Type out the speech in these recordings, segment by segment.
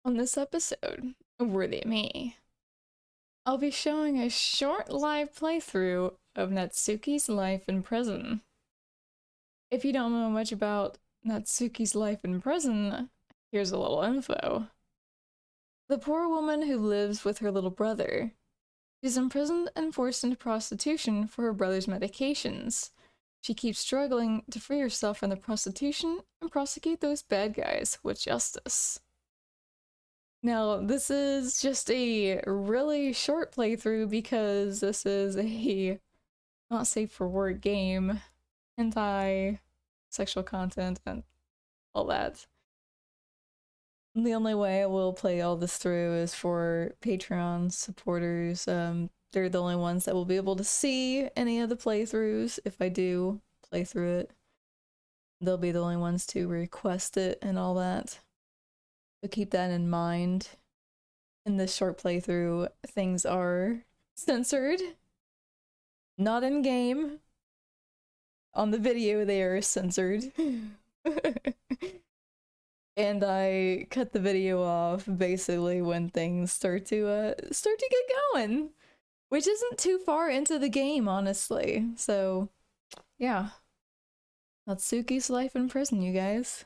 On this episode of Worthy of Me, I'll be showing a short live playthrough of Natsuki's life in prison. If you don't know much about Natsuki's life in prison, here's a little info. The poor woman who lives with her little brother. She's imprisoned and forced into prostitution for her brother's medications. She keeps struggling to free herself from the prostitution and prosecute those bad guys with justice. Now, this is just a really short playthrough because this is a not safe for work game, hentai, sexual content, and all that. The only way I will play all this through is for Patreon supporters. They're the only ones that will be able to see any of the playthroughs if I do play through it. They'll be the only ones to request it and all that. So keep that in mind. In this short playthrough, things are censored. Not in game. On the video, they are censored. And I cut the video off basically when things start to get going, which isn't too far into the game, honestly. So, yeah. Natsuki's life in prison, you guys.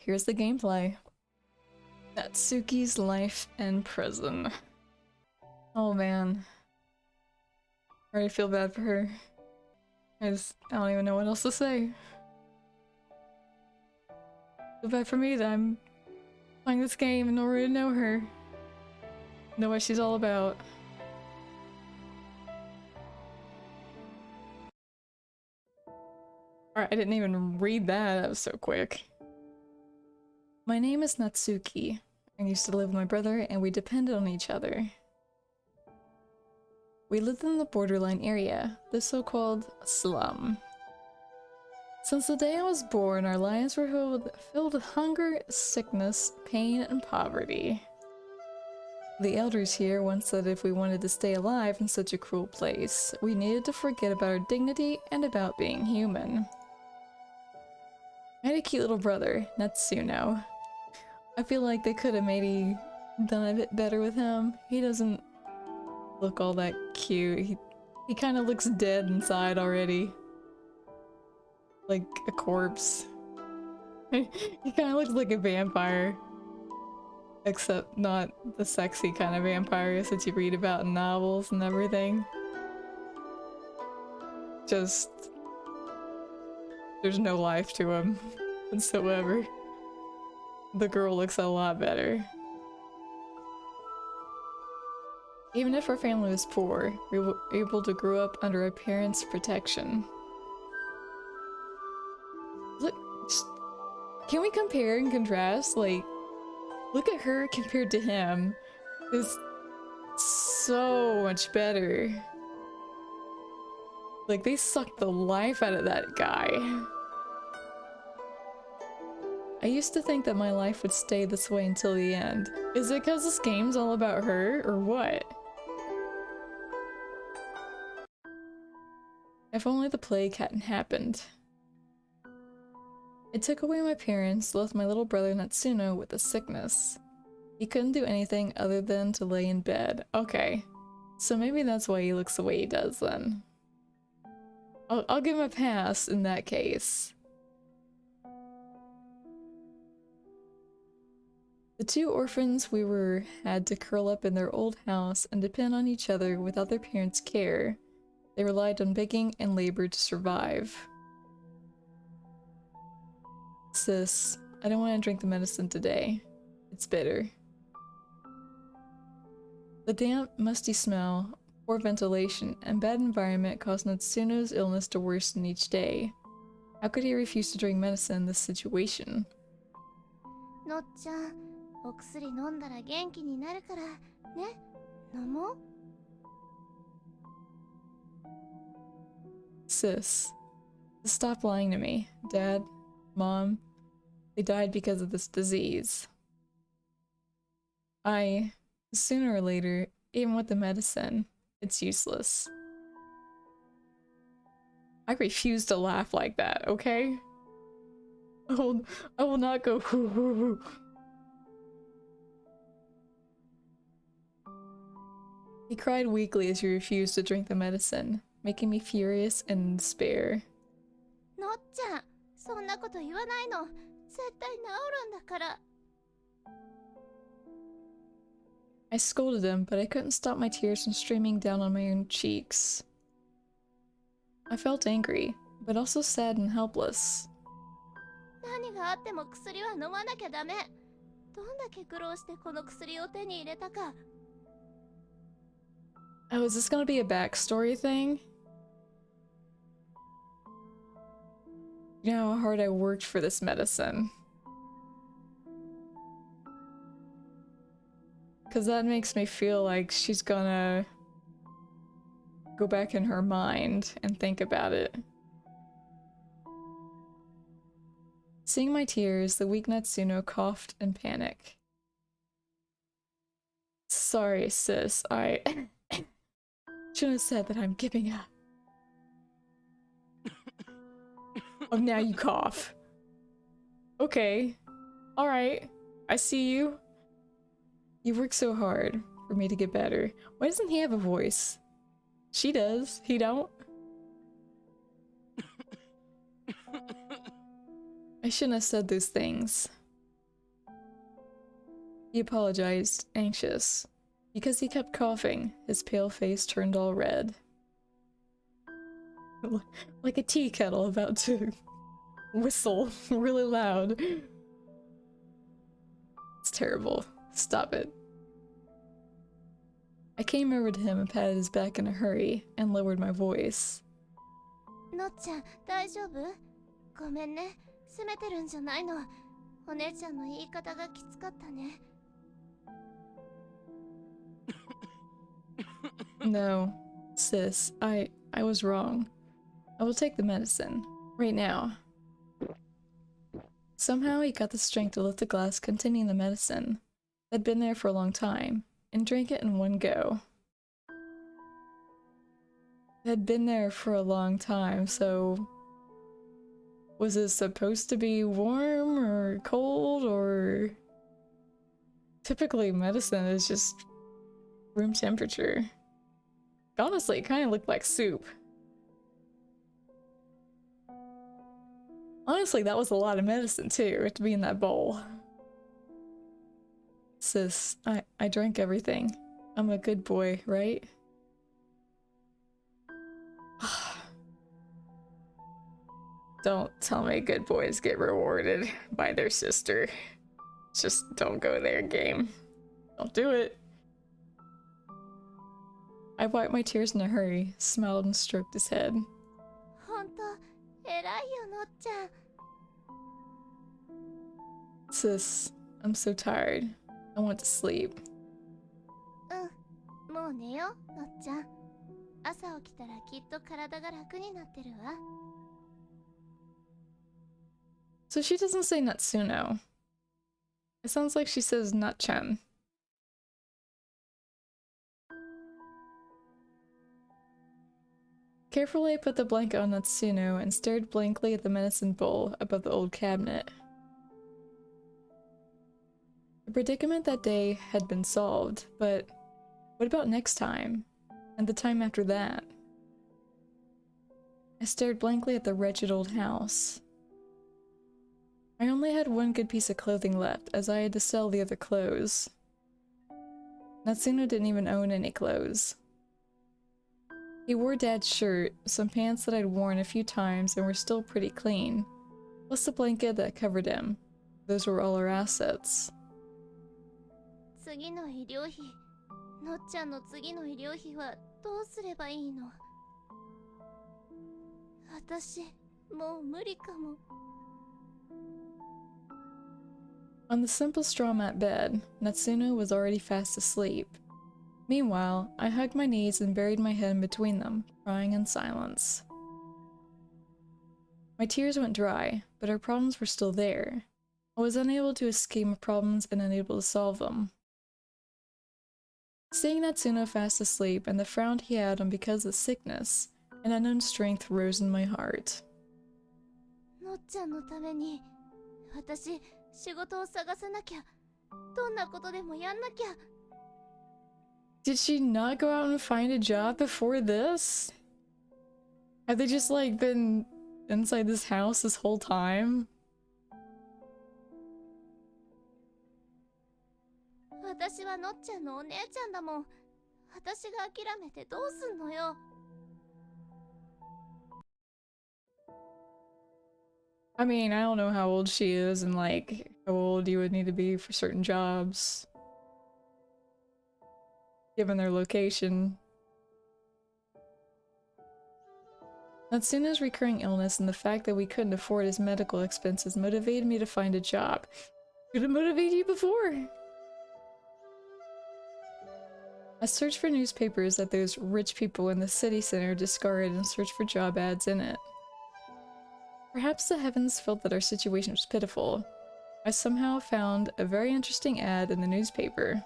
Here's the gameplay. Natsuki's life in prison. Oh man. I already feel bad for her. I don't even know what else to say. Feel bad for me that I'm playing this game in order to know her. Know what she's all about. Alright, I didn't even read that. That was so quick. My name is Natsuki. I used to live with my brother and we depended on each other. We lived in the borderline area, the so-called slum. Since the day I was born, our lives were filled with hunger, sickness, pain, and poverty. The elders here once said if we wanted to stay alive in such a cruel place, we needed to forget about our dignity and about being human. I had a cute little brother, Natsuno. I feel like they could have maybe done a bit better with him. He doesn't look all that cute. He kind of looks dead inside already. Like a corpse. He kind of looks like a vampire. Except not the sexy kind of vampires that you read about in novels and everything. Just... there's no life to him whatsoever. The girl looks a lot better. Even if our family was poor, we were able to grow up under our parents' protection. Look, can we compare and contrast? Like, look at her compared to him. It's so much better. Like, they sucked the life out of that guy. I used to think that my life would stay this way until the end. Is it because this game's all about her, or what? If only the plague hadn't happened. It took away my parents, left my little brother Natsuno with a sickness. He couldn't do anything other than to lay in bed. Okay, so maybe that's why he looks the way he does then. I'll give him a pass in that case. The two orphans had to curl up in their old house and depend on each other without their parents' care. They relied on begging and labor to survive. Sis, I don't want to drink the medicine today. It's bitter. The damp, musty smell, poor ventilation, and bad environment caused Natsuno's illness to worsen each day. How could he refuse to drink medicine in this situation? No-chan, お薬飲んだら元気になるからね、飲もう? Sis, stop lying to me. Dad, Mom, they died because of this disease. Sooner or later, even with the medicine, it's useless. I refuse to laugh like that, okay? I will not go hoo hoo hoo. He cried weakly as he refused to drink the medicine, making me furious and in despair. のっちゃん、そんなこと言わないの。絶対治るんだから。I scolded him, but I couldn't stop my tears from streaming down on my own cheeks. I felt angry, but also sad and helpless. 何があっても薬は飲まなきゃダメ。どんだけ苦労してこの薬を手に入れたか。Oh, is this gonna be a backstory thing? You know how hard I worked for this medicine. Because that makes me feel like she's gonna go back in her mind and think about it. Seeing my tears, the weak Natsuno coughed in panic. Sorry, sis, I shouldn't have said that I'm giving up. Oh, now you cough. Okay. Alright. I see you. You work so hard for me to get better. Why doesn't he have a voice? She does. He don't. I shouldn't have said those things. He apologized, anxious. Because he kept coughing, his pale face turned all red. Like a tea kettle about to whistle really loud. It's terrible. Stop it. I came over to him and patted his back in a hurry and lowered my voice. のっちゃん、大丈夫？ごめんね。責めてるんじゃないの。お姉ちゃんの言い方がきつかったね。No, sis, I was wrong. I will take the medicine. Right now. Somehow he got the strength to lift the glass containing the medicine that had been there for a long time and drank it in one go. It had been there for a long time, so was it supposed to be warm or cold or... Typically medicine is just room temperature. Honestly, it kind of looked like soup. Honestly, that was a lot of medicine too, to be in that bowl. Sis, I drank everything. I'm a good boy, right? Don't tell me good boys get rewarded by their sister. Just don't go there, game. Don't do it. I wiped my tears in a hurry, smiled and stroked his head. ほんと、偉いよ、のっちゃん。Sis, I'm so tired. I want to sleep. うん、もう寝よ、のっちゃん。朝起きたらきっと体が楽になってるわ。So she doesn't say Natsuno. It sounds like she says Natchan. Carefully I put the blanket on Natsuno and stared blankly at the medicine bowl above the old cabinet. The predicament that day had been solved, but what about next time? And the time after that? I stared blankly at the wretched old house. I only had one good piece of clothing left, as I had to sell the other clothes. Natsuno didn't even own any clothes. He wore Dad's shirt, some pants that I'd worn a few times and were still pretty clean, plus the blanket that covered him. Those were all our assets. 次の医療費。のっちゃんの次の医療費はどうすればいいの？私、もう無理かも。On the simple straw mat bed, Natsuno was already fast asleep. Meanwhile, I hugged my knees and buried my head in between them, crying in silence. My tears went dry, but our problems were still there. I was unable to escape my problems and unable to solve them. Seeing Natsuno fast asleep and the frown he had on because of sickness, an unknown strength rose in my heart. のっちゃんのために、私、仕事を探さなきゃ。どんなことでもやんなきゃ。Did she not go out and find a job before this? Have they just like been inside this house this whole time? 私はのっちゃんのお姉ちゃんだもん。私が諦めてどうすんのよ。I mean, I don't know how old she is and like how old you would need to be for certain jobs, given their location. Natsuna's recurring illness and the fact that we couldn't afford his medical expenses motivated me to find a job. Could have motivated you before! I searched for newspapers that those rich people in the city center discarded and searched for job ads in it. Perhaps the heavens felt that our situation was pitiful. I somehow found a very interesting ad in the newspaper.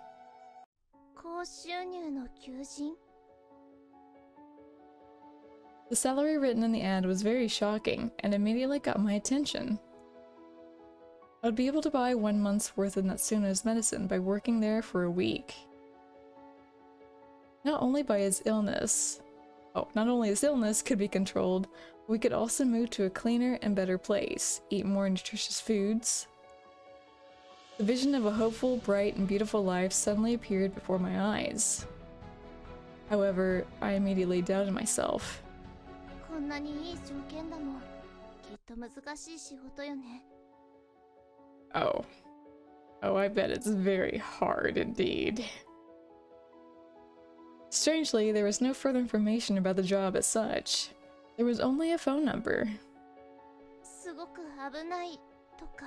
高収入の求人 The salary written in the ad was very shocking and immediately got my attention. I would be able to buy 1 month's worth of Natsuna's medicine by working there for a week. Not only his illness could be controlled, but we could also move to a cleaner and better place, eat more nutritious foods. The vision of a hopeful, bright, and beautiful life suddenly appeared before my eyes. However, I immediately doubted myself. こんなにいい条件だもん。きっと難しい仕事よね。Oh, I bet it's very hard indeed. Strangely, there was no further information about the job as such. There was only a phone number. すごく危ないとか。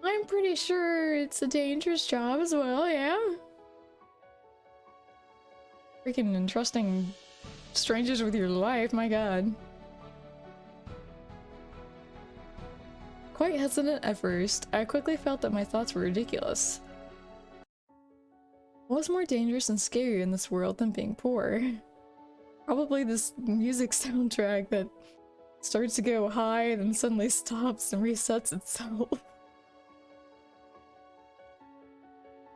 I'm pretty sure it's a dangerous job as well, yeah? Freaking entrusting strangers with your life, my god. Quite hesitant at first, I quickly felt that my thoughts were ridiculous. What's more dangerous and scarier in this world than being poor? Probably this music soundtrack that starts to go high, then suddenly stops and resets itself.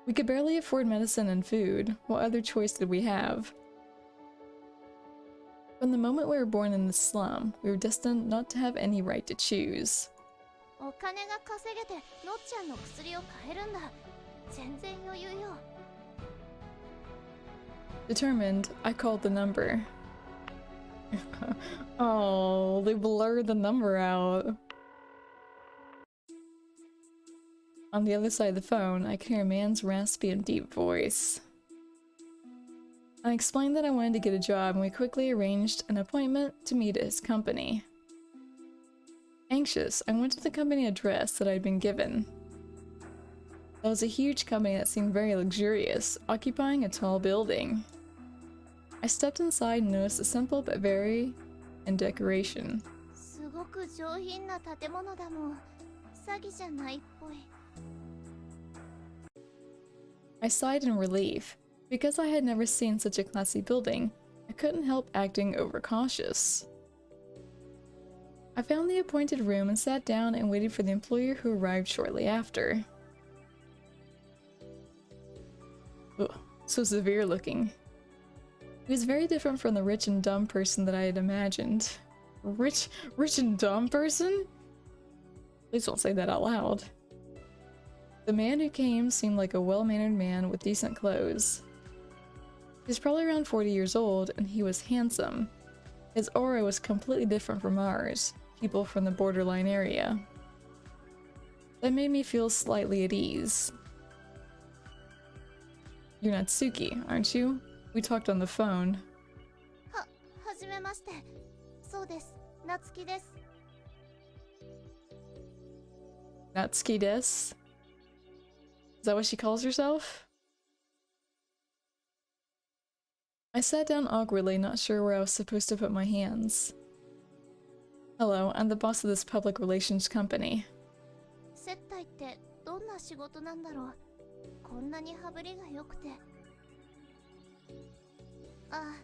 We could barely afford medicine and food. What other choice did we have? From the moment we were born in this slum, we were destined not to have any right to choose. お金が稼げてのっちゃんの薬を買えるんだ。全然余裕よ。Determined, I called the number. Oh, they blurred the number out. On the other side of the phone, I could hear a man's raspy and deep voice. I explained that I wanted to get a job and we quickly arranged an appointment to meet at his company. Anxious, I went to the company address that I'd been given. That was a huge company that seemed very luxurious, occupying a tall building. I stepped inside and noticed a simple but very in decoration. すごく上品な建物だもん。詐欺じゃないっぽい。I sighed in relief. Because I had never seen such a classy building, I couldn't help acting overcautious. I found the appointed room and sat down and waited for the employer who arrived shortly after. Ugh, so severe looking. He was very different from the rich and dumb person that I had imagined. Rich and dumb person? Please don't say that out loud. The man who came seemed like a well-mannered man with decent clothes. He was probably around 40 years old, and he was handsome. His aura was completely different from ours, people from the borderline area. That made me feel slightly at ease. You're Natsuki, aren't you? We talked on the phone. はじめまして。そうです。夏希です。Natsuki desu? Is that what she calls herself? I sat down awkwardly, not sure where I was supposed to put my hands. Hello, I'm the boss of this public relations company. 接待ってどんな仕事なんだろう。こんなに羽振りが良くて。あ、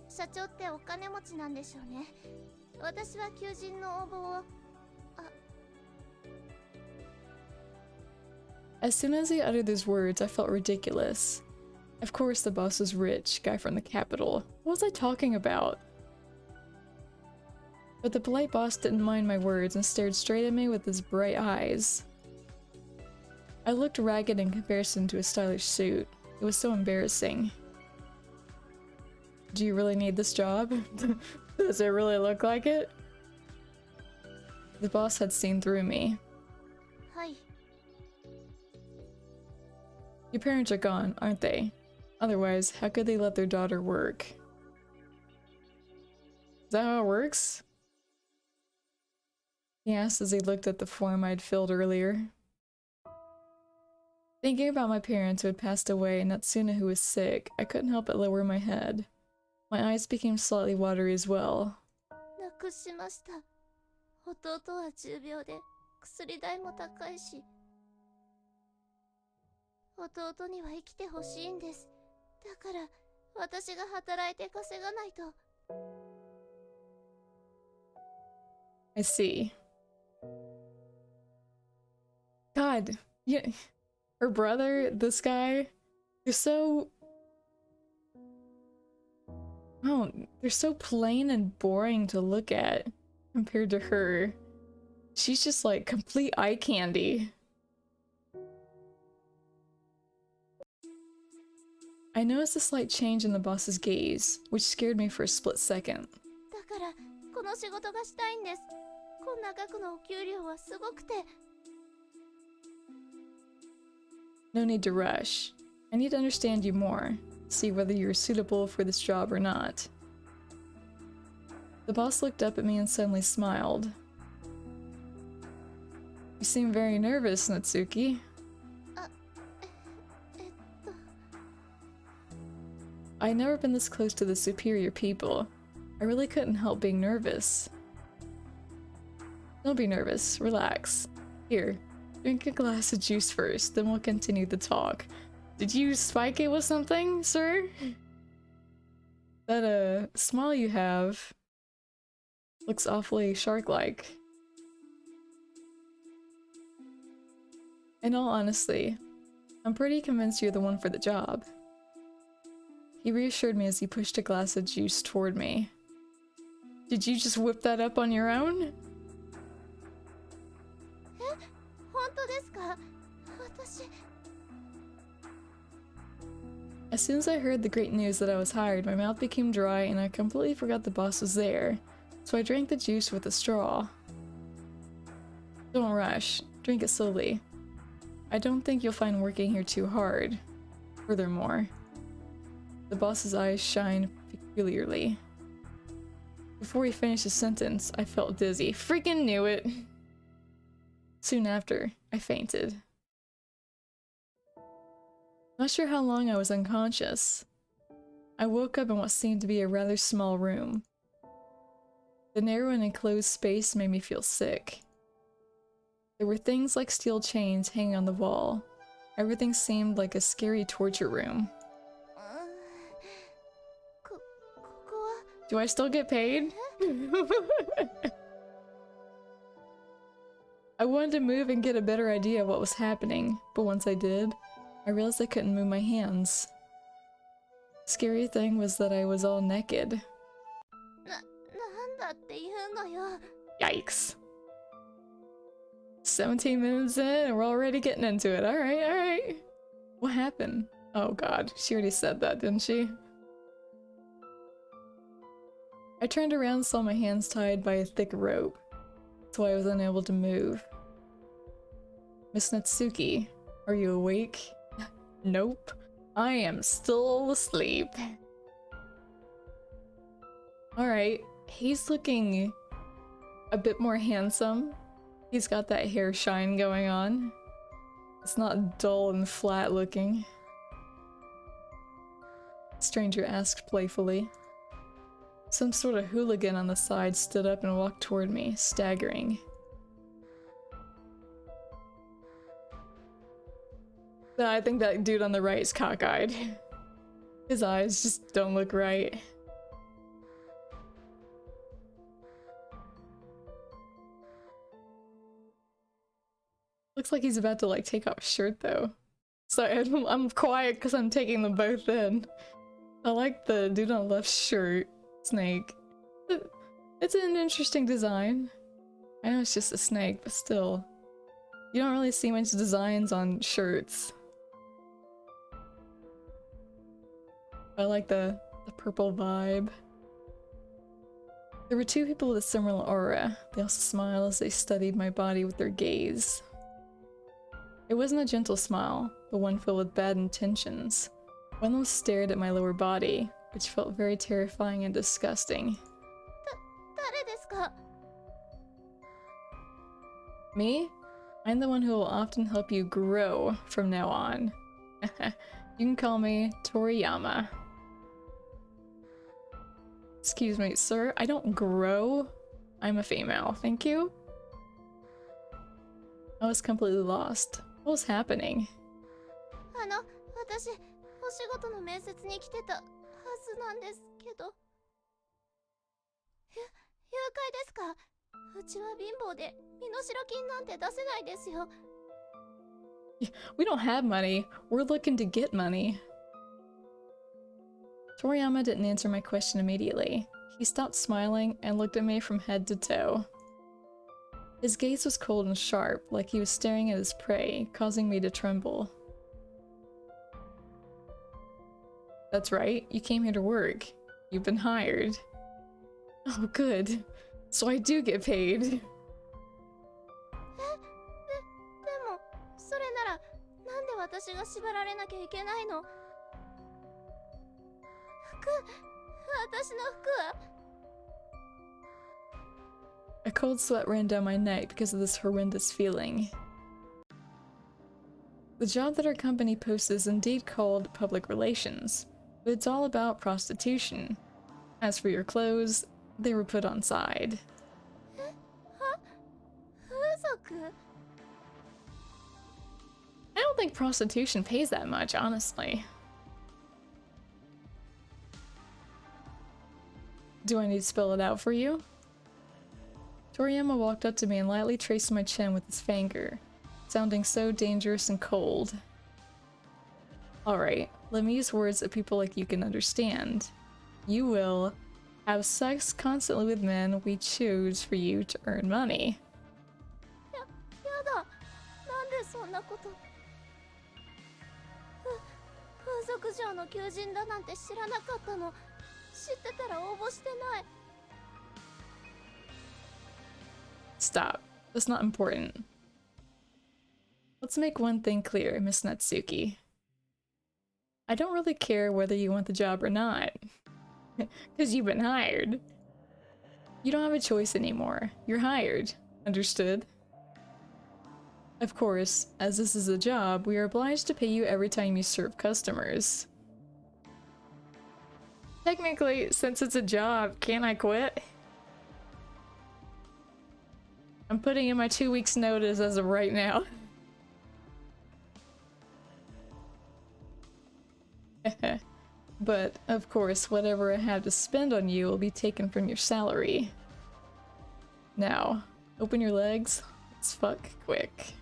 社長ってお金持ちなんでしょうね。私は求人の応募を。As soon as he uttered those words, I felt ridiculous. Of course, the boss was rich, guy from the capital. What was I talking about? But the polite boss didn't mind my words and stared straight at me with his bright eyes. I looked ragged in comparison to his stylish suit. It was so embarrassing. Do you really need this job? Does it really look like it? The boss had seen through me. Hi. Your parents are gone, aren't they? Otherwise, how could they let their daughter work? Is that how it works? He asked as he looked at the form I'd filled earlier. Thinking about my parents who had passed away and Natsuna who was sick, I couldn't help but lower my head. My eyes became slightly watery as well. 亡くしました。弟は重病で薬代も高いし。弟には生きてほしいんです。だから私が働いて稼がないと。I see. God, yeah, her brother, this guy, they're so... Oh, they're so plain and boring to look at compared to her. She's just like complete eye candy. I noticed a slight change in the boss's gaze, which scared me for a split second. だからこの仕事がしたいんです。こんな額のお給料はすごくて。No need to rush. I need to understand you more, see whether you're suitable for this job or not. The boss looked up at me and suddenly smiled. You seem very nervous, Natsuki. I'd never been this close to the superior people. I really couldn't help being nervous. Don't be nervous, relax. Here, drink a glass of juice first, then we'll continue the talk. Did you spike it with something, sir? That, smile you have looks awfully shark-like. In all honesty, I'm pretty convinced you're the one for the job. He reassured me as he pushed a glass of juice toward me. Did you just whip that up on your own? 本当ですか？私。As soon as I heard the great news that I was hired, my mouth became dry and I completely forgot the boss was there, so I drank the juice with a straw. Don't rush, drink it slowly. I don't think you'll find working here too hard. Furthermore, the boss's eyes shine peculiarly. Before he finished his sentence, I felt dizzy. Freaking knew it! Soon after, I fainted. Not sure how long I was unconscious. I woke up in what seemed to be a rather small room. The narrow and enclosed space made me feel sick. There were things like steel chains hanging on the wall. Everything seemed like a scary torture room. Do I still get paid? I wanted to move and get a better idea of what was happening, but once I did, I realized I couldn't move my hands. The scary thing was that I was all naked. なんだって言うのよ。 Yikes. 17 minutes in and we're already getting into it. Alright, alright. What happened? Oh god, she already said that, didn't she? I turned around and saw my hands tied by a thick rope, so I was unable to move. Miss Natsuki, are you awake? Nope. I am still asleep. Alright, he's looking a bit more handsome. He's got that hair shine going on. It's not dull and flat looking. The stranger asked playfully. Some sort of hooligan on the side stood up and walked toward me, staggering. No, I think that dude on the right is cockeyed. His eyes just don't look right. Looks looks like he's about to like take off his shirt though. So I'm quiet because I'm taking them both in. I like the dude on the left shirt snake. It's an interesting design. I know it's just a snake, but still. You don't really see much designs on shirts. I like the purple vibe. There were two people with a similar aura. They also smiled as they studied my body with their gaze. It wasn't a gentle smile, but one filled with bad intentions. One of them stared at my lower body, which felt very terrifying and disgusting. 誰ですか? Me? I'm the one who will often help you grow from now on. You can call me Toriyama. Excuse me, sir, I don't grow. I'm a female, thank you. I was completely lost. What was happening? 私、お仕事の面接に来てたはずなんですけど。誘拐ですか? うちは貧乏で身代金なんて出せないですよ。We don't have money. We're looking to get money. Toriyama didn't answer my question immediately. He stopped smiling and looked at me from head to toe. His gaze was cold and sharp, like he was staring at his prey, causing me to tremble. That's right, you came here to work. You've been hired. Oh, good. So I do get paid. でも、それなら、なんで私が縛られなきゃいけないの? 私の服は? A cold sweat ran down my neck because of this horrendous feeling. The job that our company posts is indeed called public relations, but it's all about prostitution. As for your clothes, they were put on side. 風俗? I don't think prostitution pays that much, honestly. Do I need to spell it out for you? Toriyama walked up to me and lightly traced my chin with his finger, sounding so dangerous and cold. Alright, let me use words that people like you can understand. You will have sex constantly with men we choose for you to earn money. やだ。なんでそんなこと。風俗嬢の求人だなんて知らなかったの。知ってたら応募してない。Stop. That's not important. Let's make one thing clear, Miss Natsuki. I don't really care whether you want the job or not. Because you've been hired. You don't have a choice anymore. You're hired. Understood? Of course, as this is a job, we are obliged to pay you every time you serve customers. Technically, since it's a job, can't I quit? I'm putting in my 2 weeks notice as of right now. But, of course, whatever I have to spend on you will be taken from your salary. Now, open your legs. Let's fuck quick.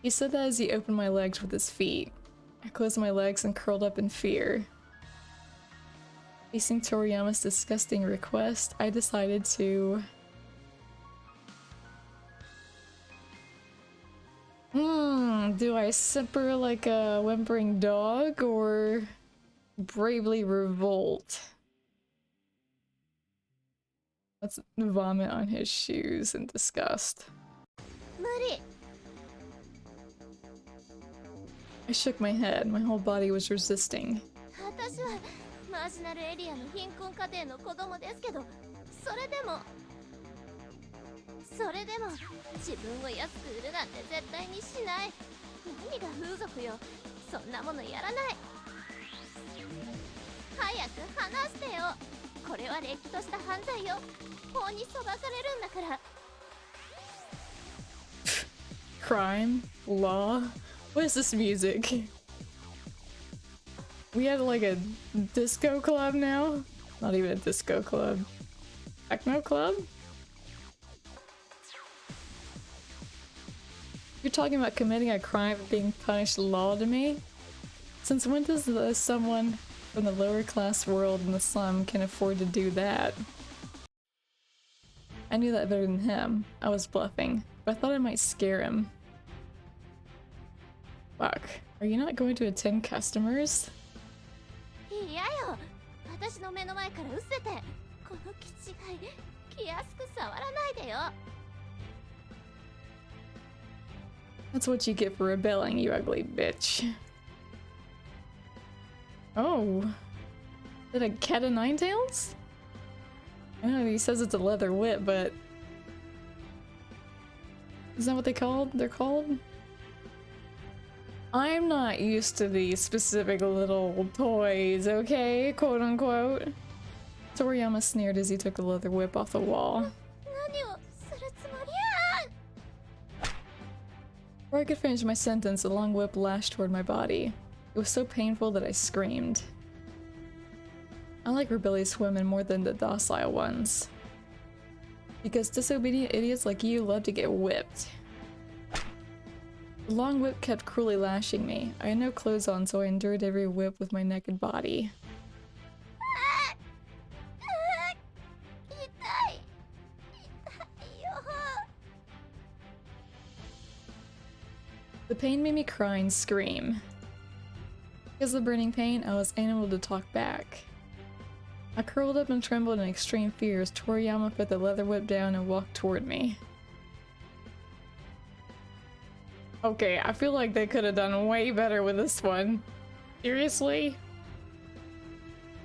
He said that as he opened my legs with his feet. I closed my legs and curled up in fear. Facing Toriyama's disgusting request, I decided to... do I simper like a whimpering dog or bravely revolt? Let's vomit on his shoes in disgust. 無理。 I shook my head. My whole body was resisting. 私はマージナルエリアの貧困家庭の子供ですけど、それでも自分を安く売るなんて絶対にしない。何が風俗よ。そんなものやらない。早く話してよ。これはれっきとした犯罪よ。法に裁かれるんだから。Crime? Law? What is this music? We have like a disco club now? Not even a disco club. Techno club? You're talking about committing a crime and being punished law to me? Since when does someone from the lower class world in the slum can afford to do that? I knew that better than him. I was bluffing, but I thought I might scare him. Fuck. Are you not going to attend customers? いやよ、私の目の前から失せて、この気違い、気安く触らないでよ。That's what you get for rebelling, you ugly bitch. Oh. Is it a cat of nine tails? I know he says it's a leather whip, but... Is that what they're called? I'm not used to these specific little toys, okay? Quote unquote. Toriyama sneered as he took the leather whip off the wall. Before I could finish my sentence, the long whip lashed toward my body. It was so painful that I screamed. I like rebellious women more than the docile ones. Because disobedient idiots like you love to get whipped. The long whip kept cruelly lashing me. I had no clothes on, so I endured every whip with my naked body. The pain made me cry and scream. Because of the burning pain, I was unable to talk back. I curled up and trembled in extreme fear as Toriyama put the leather whip down and walked toward me. Okay, I feel like they could have done way better with this one. Seriously?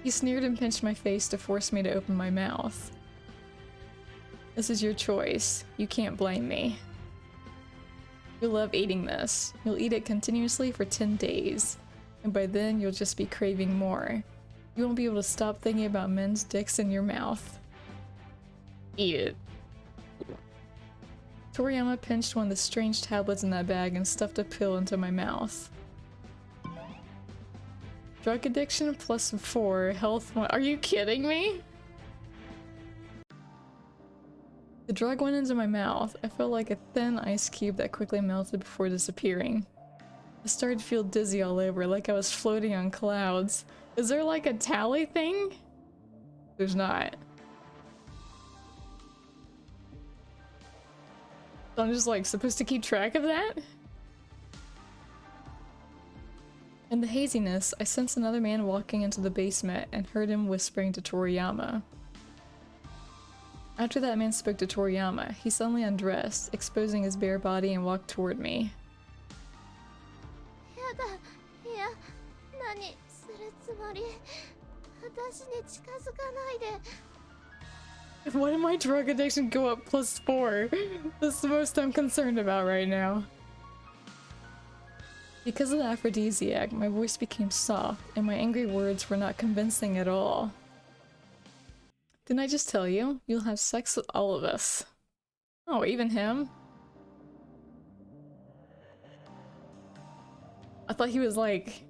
He sneered and pinched my face to force me to open my mouth. This is your choice. You can't blame me. You'll love eating this. You'll eat it continuously for 10 days. And by then, you'll just be craving more. You won't be able to stop thinking about men's dicks in your mouth. Eat it. Toriyama pinched one of the strange tablets in that bag and stuffed a pill into my mouth. Drug addiction plus 4, health 1. Are you kidding me? The drug went into my mouth. I felt like a thin ice cube that quickly melted before disappearing. I started to feel dizzy all over, like I was floating on clouds. Is there like a tally thing? There's not. So I'm just like supposed to keep track of that? In the haziness, I sensed another man walking into the basement and heard him whispering to Toriyama. After that man spoke to Toriyama, he suddenly undressed, exposing his bare body and walked toward me. Why did my drug addiction go up plus 4? That's the most I'm concerned about right now. Because of the aphrodisiac, my voice became soft, and my angry words were not convincing at all. Didn't I just tell you? You'll have sex with all of us. Oh, even him? I thought he was like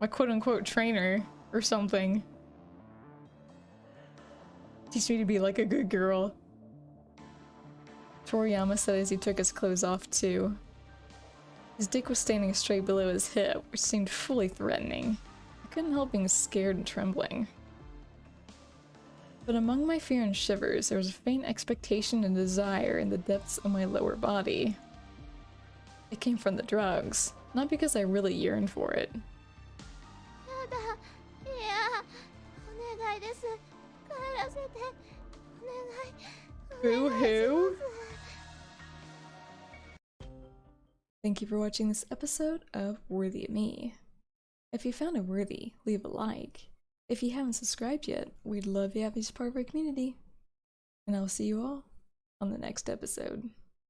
my quote-unquote trainer or something. Teach me to be like a good girl. Toriyama said as he took his clothes off too. His dick was standing straight below his hip, which seemed fully threatening. I couldn't help being scared and trembling. But among my fear and shivers, there was a faint expectation and desire in the depths of my lower body. It came from the drugs, not because I really yearned for it. Boo-hoo! Thank you for watching this episode of Worthy of Me. If you found it worthy, leave a like. If you haven't subscribed yet, we'd love you to have you as part of our community. And I'll see you all on the next episode.